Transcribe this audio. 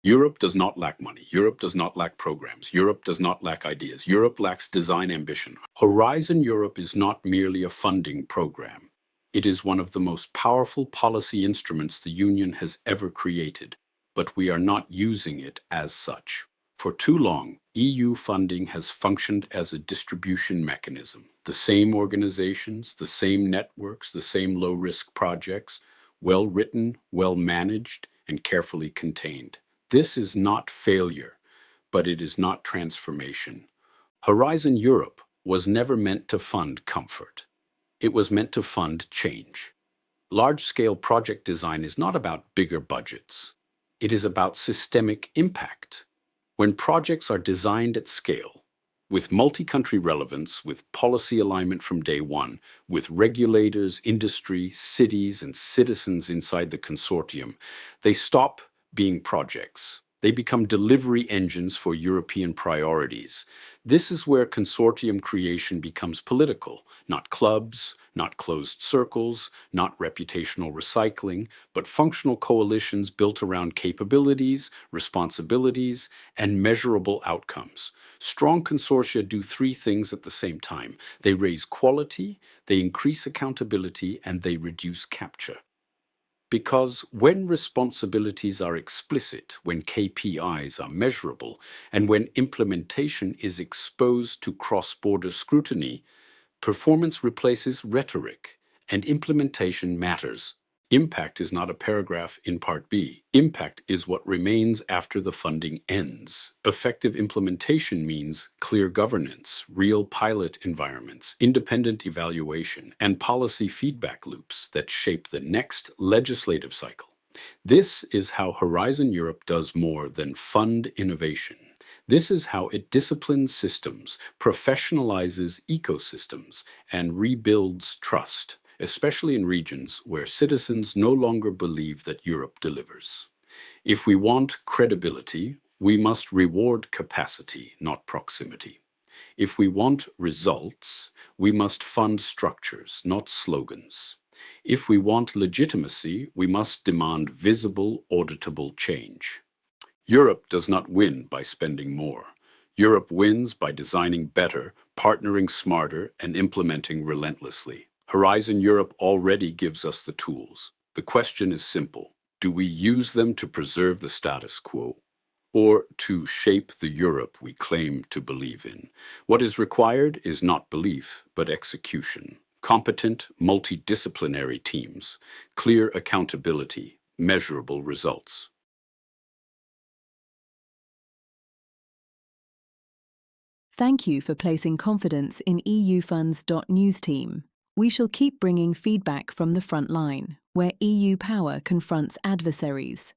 Europe does not lack money. Europe does not lack programs. Europe does not lack ideas. Europe lacks design ambition. Horizon Europe is not merely a funding program. It is one of the most powerful policy instruments the Union has ever created, but we are not using it as such. For too long, EU funding has functioned as a distribution mechanism. The same organizations, the same networks, the same low-risk projects, well written, well managed, and carefully contained. This is not failure, but it is not transformation. Horizon Europe was never meant to fund comfort. It was meant to fund change. Large-scale project design is not about bigger budgets. It is about systemic impact. When projects are designed at scale, with multi-country relevance, with policy alignment from day one, with regulators, industry, cities, and citizens inside the consortium, they stop being projects. They become delivery engines for European priorities. This is where consortium creation becomes political, not clubs, not closed circles, not reputational recycling, but functional coalitions built around capabilities, responsibilities, and measurable outcomes. Strong consortia do three things at the same time. They raise quality, they increase accountability, and they reduce capture. Because when responsibilities are explicit, when KPIs are measurable, and when implementation is exposed to cross-border scrutiny, performance replaces rhetoric, and implementation matters. Impact is not a paragraph in Part B. Impact is what remains after the funding ends. Effective implementation means clear governance, real pilot environments, independent evaluation, and policy feedback loops that shape the next legislative cycle. This is how Horizon Europe does more than fund innovation. This is how it disciplines systems, professionalizes ecosystems, and rebuilds trust, especially in regions where citizens no longer believe that Europe delivers. If we want credibility, we must reward capacity, not proximity. If we want results, we must fund structures, not slogans. If we want legitimacy, we must demand visible, auditable change. Europe does not win by spending more. Europe wins by designing better, partnering smarter, and implementing relentlessly. Horizon Europe already gives us the tools. The question is simple. Do we use them to preserve the status quo, or to shape the Europe we claim to believe in? What is required is not belief, but execution. Competent, multidisciplinary teams, clear accountability, measurable results. Thank you for placing confidence in EUfunds.news team. We shall keep bringing feedback from the front line, where EU power confronts adversaries.